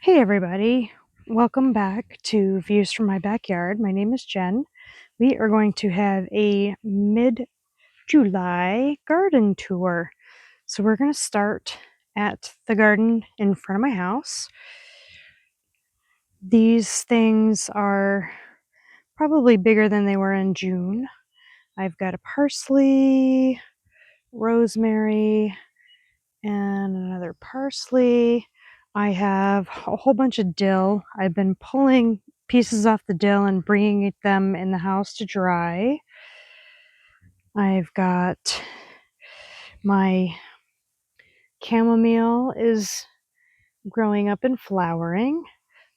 Hey everybody, welcome back to Views from My Backyard. My name is Jen. We are going to have a mid-July garden tour. So we're going to start at the garden in front of my house. These things are probably bigger than they were in June. I've got a parsley, rosemary, and another parsley. I have a whole bunch of dill. I've been pulling pieces off the dill and bringing them in the house to dry. I've got my chamomile is growing up and flowering.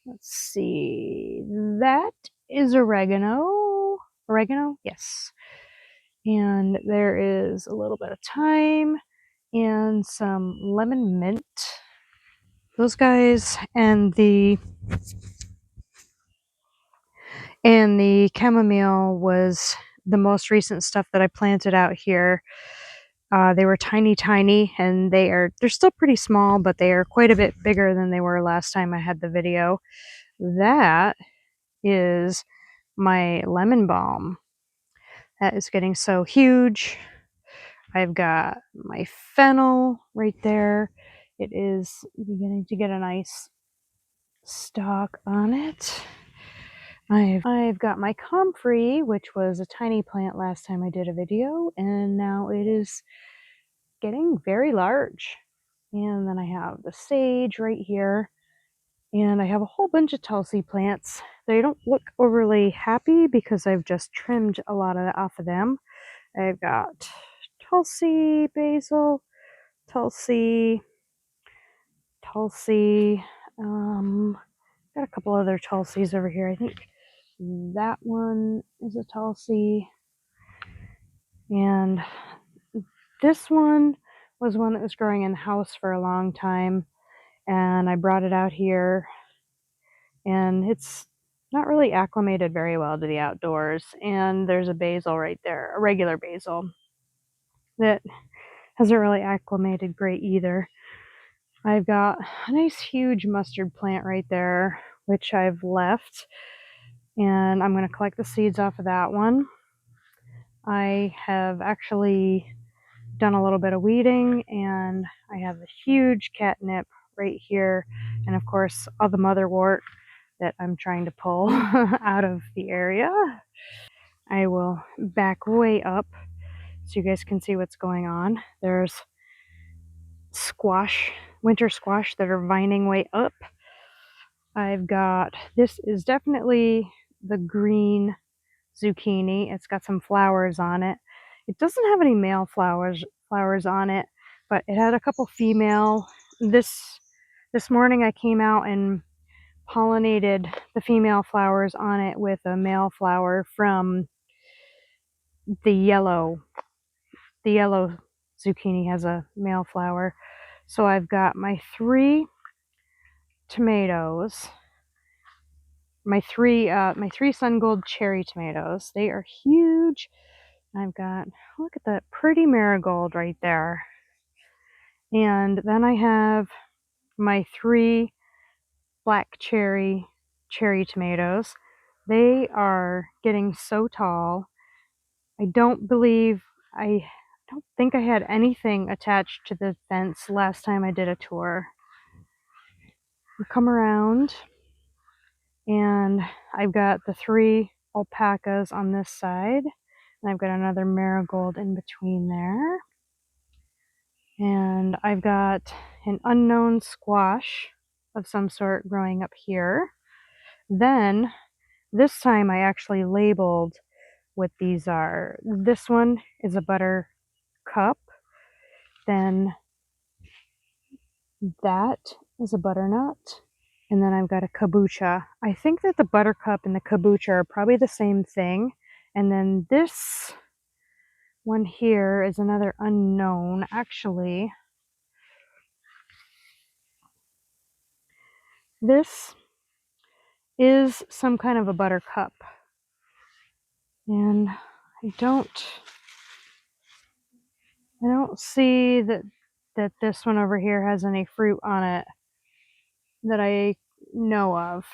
Let's see, that is oregano. Oregano, yes. And there is a little bit of thyme and some lemon mint. Those guys and the chamomile was the most recent stuff that I planted out here. They were tiny, and they're still pretty small, but they are quite a bit bigger than they were last time I had the video. That is my lemon balm. That is getting so huge. I've got my fennel right there. It is beginning to get a nice stalk on it. I've got my comfrey, which was a tiny plant last time I did a video, and now it is getting very large. And then I have the sage right here, and I have a whole bunch of Tulsi plants. They don't look overly happy because I've just trimmed a lot off of them. I've got Tulsi, basil, Tulsi, got a couple other Tulsis over here. I think that one is a Tulsi, and this one was one that was growing in the house for a long time, and I brought it out here, and it's not really acclimated very well to the outdoors. And there's a basil right there, a regular basil, that hasn't really acclimated great either. I've got a nice huge mustard plant right there, which I've left, and I'm going to collect the seeds off of that one. I have actually done a little bit of weeding, and I have a huge catnip right here, and of course all the motherwort that I'm trying to pull out of the area. I will back way up so you guys can see what's going on. There's squash, winter squash, that are vining way up. I've got, this is definitely the green zucchini. It's got some flowers on it. It doesn't have any male flowers on it, but it had a couple female. This morning I came out and pollinated the female flowers on it with a male flower from the yellow zucchini has a male flower. So I've got my 3 tomatoes, my three Sun Gold cherry tomatoes. They are huge. I've got, look at that pretty marigold right there. And then I have my 3 black cherry tomatoes. They are getting so tall. I don't think I had anything attached to the fence last time I did a tour. We come around, and I've got the 3 alpacas on this side, and I've got another marigold in between there. And I've got an unknown squash of some sort growing up here. Then, this time I actually labeled what these are. This one is a buttercup. Then that is a butternut. And then I've got a kabocha. I think that the buttercup and the kabocha are probably the same thing. And then this one here is another unknown. Actually, this is some kind of a buttercup. And I don't see that this one over here has any fruit on it that I know of.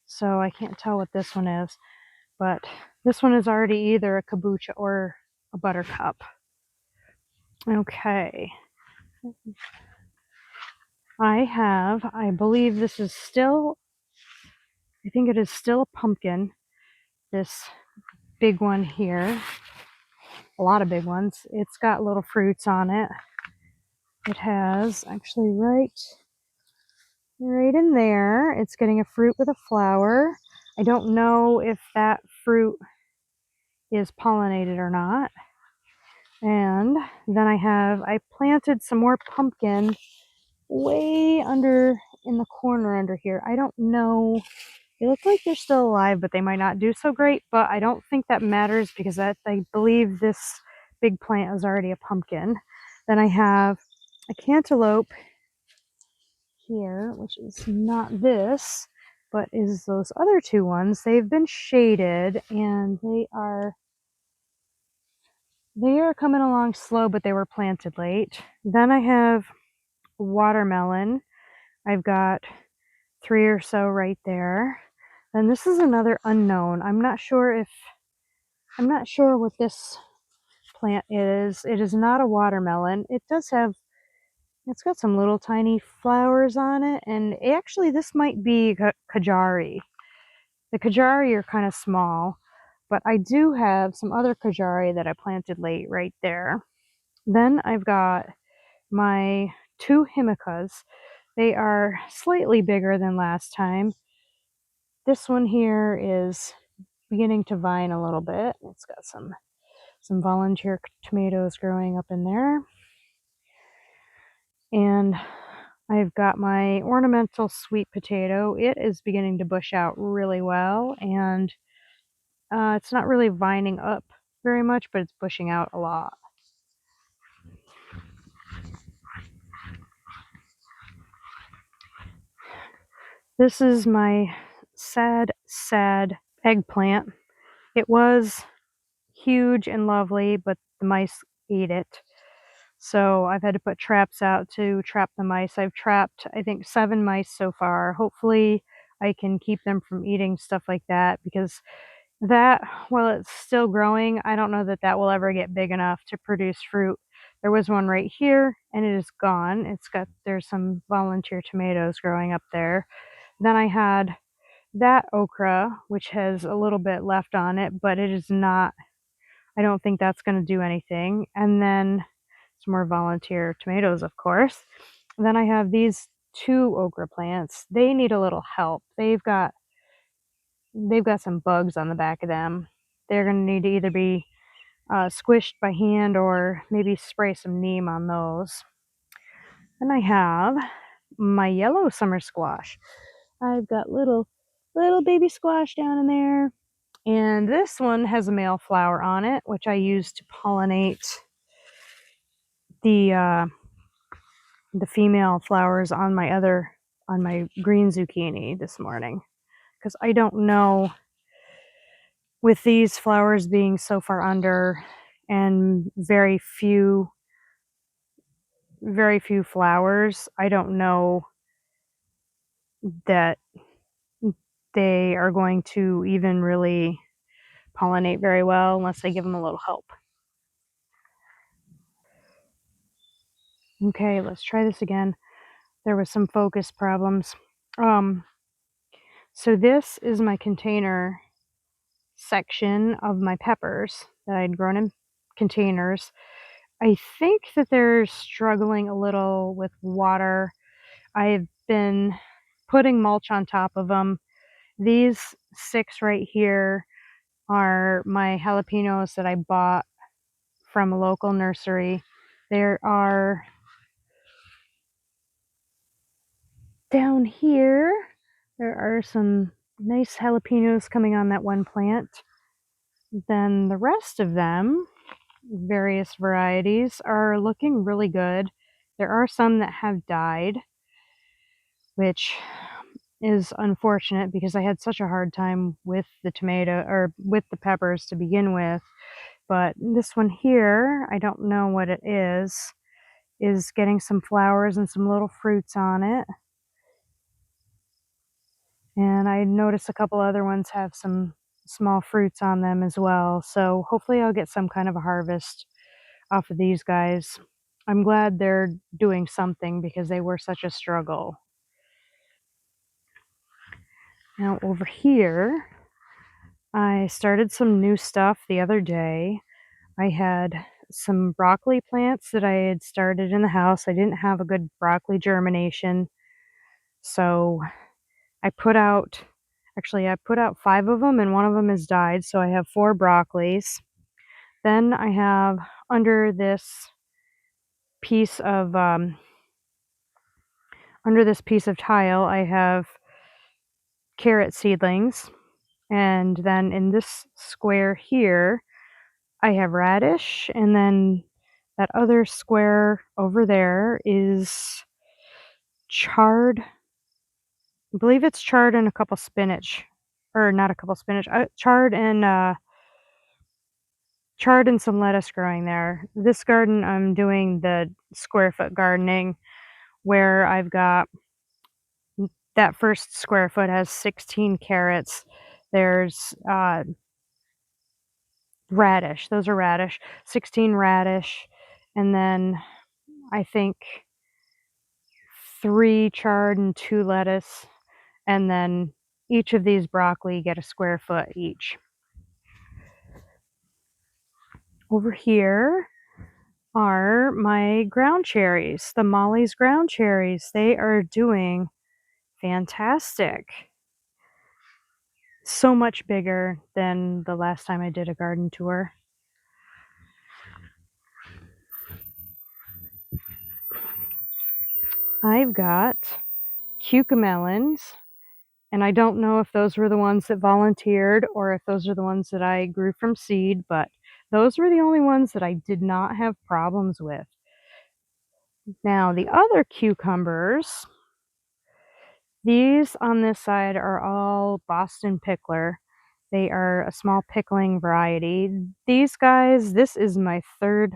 So I can't tell what this one is, but this one is already either a kabocha or a buttercup. Okay. I believe this is still, I think it is still a pumpkin. This big one here, a lot of big ones. It's got little fruits on it. It has actually right in there. It's getting a fruit with a flower. I don't know if that fruit is pollinated or not. And then I planted some more pumpkin way under in the corner under here. I don't know. They look like they're still alive, but they might not do so great. But I don't think that matters because I believe this big plant is already a pumpkin. Then I have a cantaloupe here, which is not this, but is those other two ones. They've been shaded and they are coming along slow, but they were planted late. Then I have watermelon. I've got 3 or so right there. And this is another unknown. I'm not sure what this plant is. It is not a watermelon. It's got some little tiny flowers on it, and actually this might be Kajari. The Kajari are kind of small, but I do have some other Kajari that I planted late right there. Then I've got my 2 Himicas. They are slightly bigger than last time. This one here is beginning to vine a little bit. It's got some volunteer tomatoes growing up in there. And I've got my ornamental sweet potato. It is beginning to bush out really well, and it's not really vining up very much, but it's bushing out a lot. This is my sad eggplant. It was huge and lovely, but the mice ate it. So I've had to put traps out to trap the mice. I've trapped, I think, 7 mice so far. Hopefully I can keep them from eating stuff like that, because that, while it's still growing, I don't know that that will ever get big enough to produce fruit. There was one right here and it is gone. There's some volunteer tomatoes growing up there. Then I had that okra, which has a little bit left on it, but it is not, I don't think that's going to do anything. And then some more volunteer tomatoes, of course. And then I have these 2 okra plants. They need a little help. They've got some bugs on the back of them. They're going to need to either be squished by hand or maybe spray some neem on those. Then I have my yellow summer squash. I've got little baby squash down in there. And this one has a male flower on it, which I use to pollinate the female flowers on my green zucchini this morning. Because I don't know, with these flowers being so far under and very few flowers, I don't know that they are going to even really pollinate very well unless I give them a little help. Okay, let's try this again. There was some focus problems. So this is my container section of my peppers that I'd grown in containers. I think that they're struggling a little with water. I've been putting mulch on top of them. These 6 right here are my jalapenos that I bought from a local nursery. There are, down here, there are some nice jalapenos coming on that one plant. Then the rest of them, various varieties, are looking really good. There are some that have died, which is unfortunate because I had such a hard time with the peppers to begin with. But this one here, I don't know what it is getting some flowers and some little fruits on it. And I noticed a couple other ones have some small fruits on them as well. So hopefully I'll get some kind of a harvest off of these guys. I'm glad they're doing something because they were such a struggle. Now over here, I started some new stuff the other day. I had some broccoli plants that I had started in the house. I didn't have a good broccoli germination, so I put out, actually I put out 5 of them and one of them has died, so I have 4 broccolis. Then I have under this piece of tile, I have carrot seedlings, and then in this square here, I have radish, and then that other square over there is chard. I believe it's chard and a couple spinach, or not a couple spinach, chard and some lettuce growing there. This garden, I'm doing the square foot gardening, where I've got that first square foot has 16 carrots. There's radish. Those are radish. 16 radish, and then I think 3 chard and 2 lettuce, and then each of these broccoli get a square foot each. Over here are my ground cherries, the Molly's ground cherries. They are doing fantastic. So much bigger than the last time I did a garden tour. I've got cucamelons, and I don't know if those were the ones that volunteered or if those are the ones that I grew from seed, but those were the only ones that I did not have problems with. Now, the other cucumbers, these on this side are all Boston Pickler. They are a small pickling variety. These guys, this is my 3rd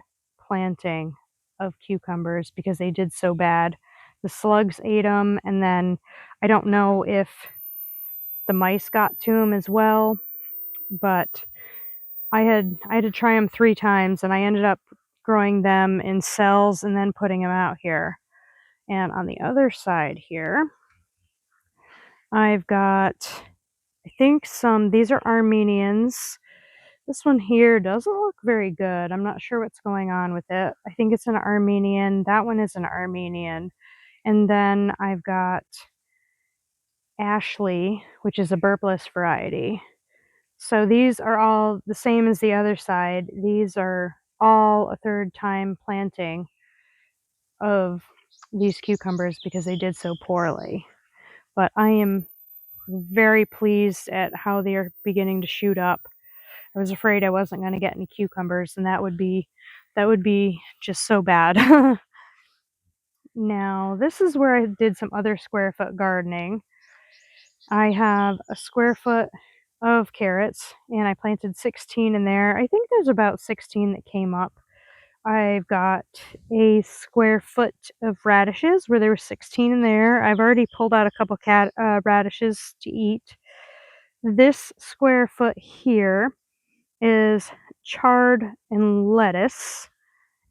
planting of cucumbers because they did so bad. The slugs ate them, and then I don't know if the mice got to them as well, but I had to try them 3 times, and I ended up growing them in cells and then putting them out here. And on the other side here, I've got, I think these are Armenians. This one here doesn't look very good. I'm not sure what's going on with it. I think it's an Armenian. That one is an Armenian. And then I've got Ashley, which is a burpless variety. So these are all the same as the other side. These are all a 3rd time planting of these cucumbers because they did so poorly. But I am very pleased at how they are beginning to shoot up. I was afraid I wasn't going to get any cucumbers, and that would be just so bad. Now, this is where I did some other square foot gardening. I have a square foot of carrots, and I planted 16 in there. I think there's about 16 that came up. I've got a square foot of radishes where there were 16 in there. I've already pulled out a couple radishes to eat. This square foot here is chard and lettuce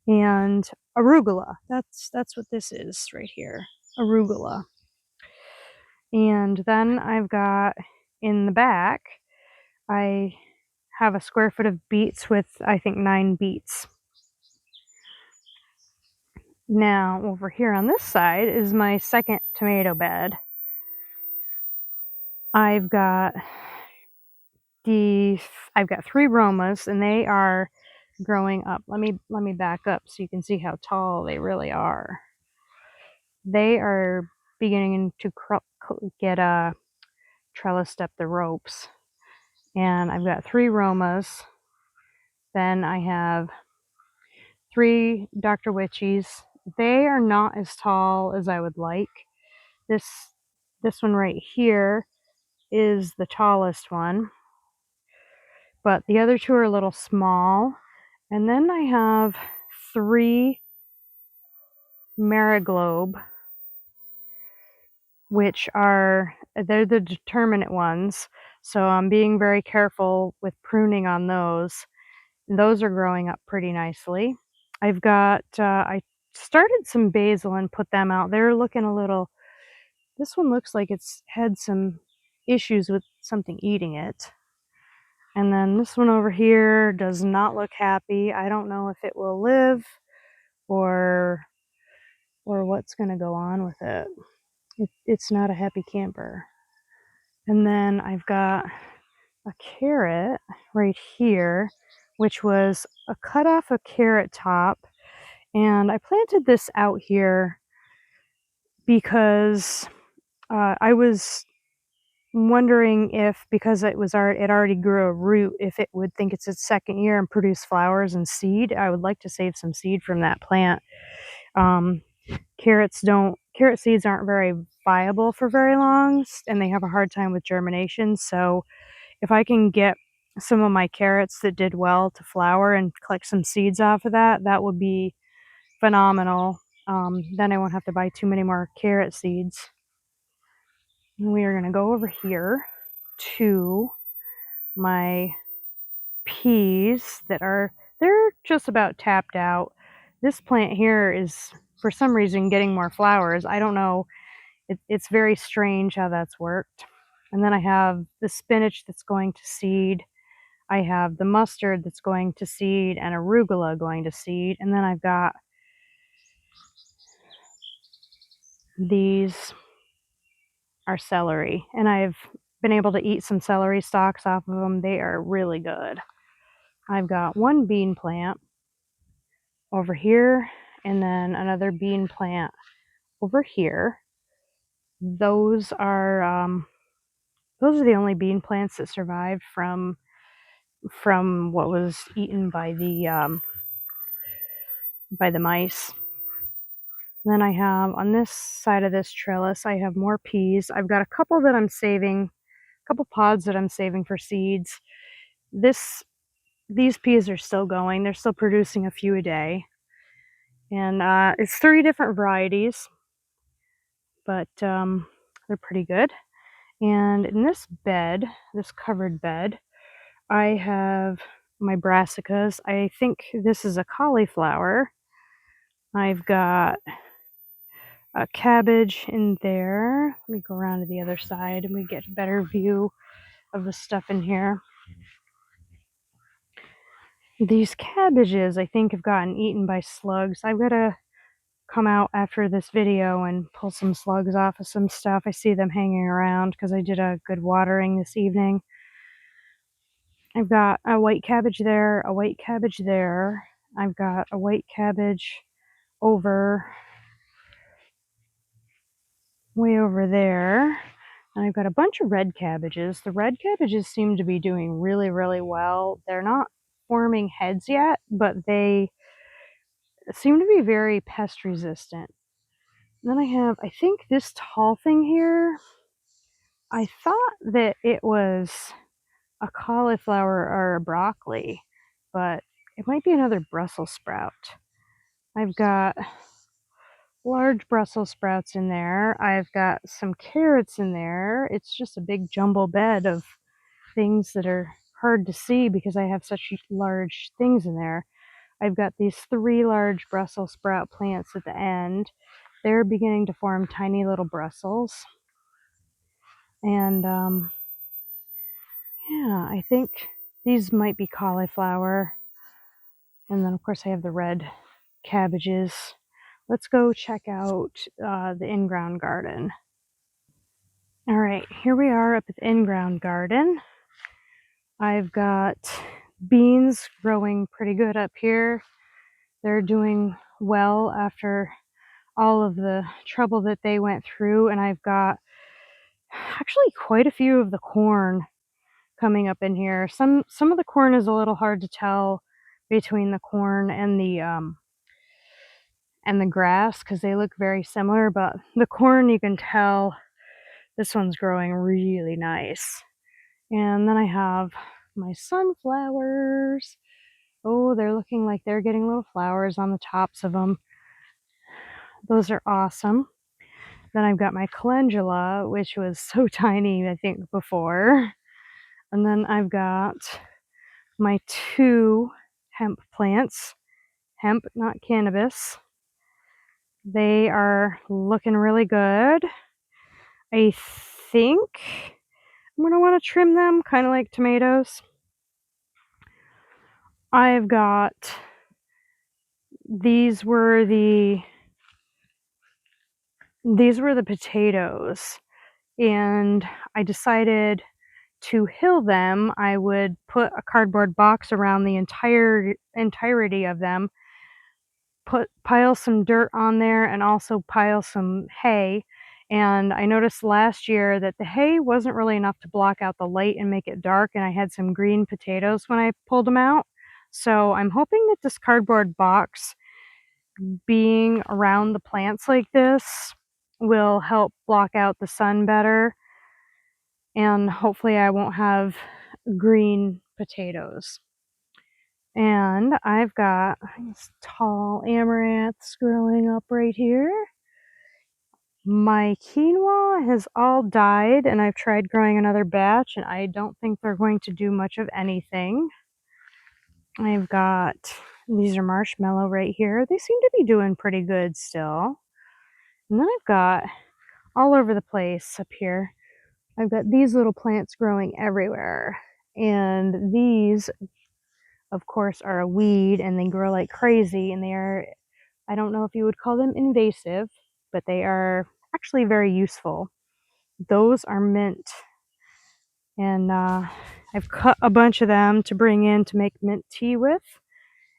and arugula. That's what this is right here, arugula. And then I've got in the back, I have a square foot of beets with, I think, 9 beets. Now, over here on this side is my 2nd tomato bed. I've got 3 Romas, and they are growing up. Let me back up so you can see how tall they really are. They are beginning to get trellised up the ropes. And I've got 3 Romas. Then I have 3 Dr. Witchies. They are not as tall as I would like. This one right here is the tallest one, but the other 2 are a little small. And then I have 3 Mariglobe, which are They're the determinate ones, so I'm being very careful with pruning on those. Those are growing up pretty nicely. I started some basil and put them out. They're looking a little, this one looks like it's had some issues with something eating it. And then this one over here does not look happy. I don't know if it will live or what's going to go on with it. It's not a happy camper. And then I've got a carrot right here, which was a cut off a carrot top. And I planted this out here because I was wondering if, because it already grew a root, if it would think it's its second year and produce flowers and seed. I would like to save some seed from that plant. Carrot seeds aren't very viable for very long, and they have a hard time with germination. So if I can get some of my carrots that did well to flower and collect some seeds off of that, that would be phenomenal. Then I won't have to buy too many more carrot seeds. And we are going to go over here to my peas they're just about tapped out. This plant here is, for some reason, getting more flowers. I don't know. It's very strange how that's worked. And then I have the spinach that's going to seed. I have the mustard that's going to seed and arugula going to seed. And then I've got these are celery. And I've been able to eat some celery stalks off of them. They are really good. I've got one bean plant over here and then another bean plant over here. Those are the only bean plants that survived from what was eaten by the mice. And then I have on this side of this trellis, I have more peas. I've got a couple that I'm saving, a couple pods that I'm saving for seeds. These peas are still going. They're still producing a few a day. And it's 3 different varieties, but they're pretty good. And in this bed, this covered bed, I have my brassicas. I think this is a cauliflower. I've got a cabbage in there. Let me go around to the other side and we get a better view of the stuff in here. These cabbages, I think, have gotten eaten by slugs. I've got to come out after this video and pull some slugs off of some stuff. I see them hanging around because I did a good watering this evening. I've got a white cabbage there, a white cabbage there. I've got a white cabbage way over there. And I've got a bunch of red cabbages. The red cabbages seem to be doing really, really well. They're not forming heads yet, but they seem to be very pest resistant. And then I have, I think this tall thing here, I thought that it was a cauliflower or a broccoli, but it might be another Brussels sprout. I've got large Brussels sprouts in there. I've got some carrots in there. It's just a big jumble bed of things that are hard to see because I have such large things in there. I've got these 3 large Brussels sprout plants at the end. They're beginning to form tiny little Brussels. And yeah, I think these might be cauliflower. And then, of course, I have the red cabbages. Let's go check out the in-ground garden. All right, here we are up at the in-ground garden. I've got beans growing pretty good up here. They're doing well after all of the trouble that they went through. And I've got actually quite a few of the corn coming up in here. Some of the corn is a little hard to tell between the corn and the grass because they look very similar, but the corn you can tell this one's growing really nice. And then I have my sunflowers. Oh, they're looking like they're getting little flowers on the tops of them. Those are awesome. Then I've got my calendula, which was so tiny, I think, before. And then I've got my 2 hemp plants. Hemp, not cannabis. They are looking really good. I think I'm going to want to trim them, kind of like tomatoes. I've got, these were the potatoes, and I decided to hill them. I would put a cardboard box around the entirety of them, pile some dirt on there, and also pile some hay. And I noticed last year that the hay wasn't really enough to block out the light and make it dark, and I had some green potatoes when I pulled them out. So I'm hoping that this cardboard box being around the plants like this will help block out the sun better, and hopefully I won't have green potatoes. And I've got these tall amaranths growing up right here. My quinoa has all died, and I've tried growing another batch, and I don't think they're going to do much of anything. I've got, these are marshmallow right here. They seem to be doing pretty good still. And then I've got, all over the place up here, I've got these little plants growing everywhere. And these, of course, are a weed, and they grow like crazy, and they are, I don't know if you would call them invasive, but they are actually very useful. Those are mint, and I've cut a bunch of them to bring in to make mint tea with.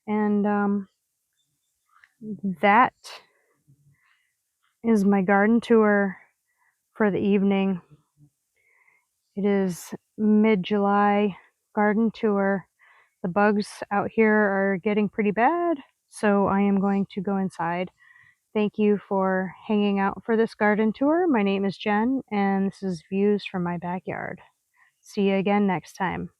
And that is my garden tour for the evening. It is mid-July garden tour. The bugs out here are getting pretty bad, so I am going to go inside. Thank you for hanging out for this garden tour. My name is Jen, and this is views from my backyard. See you again next time.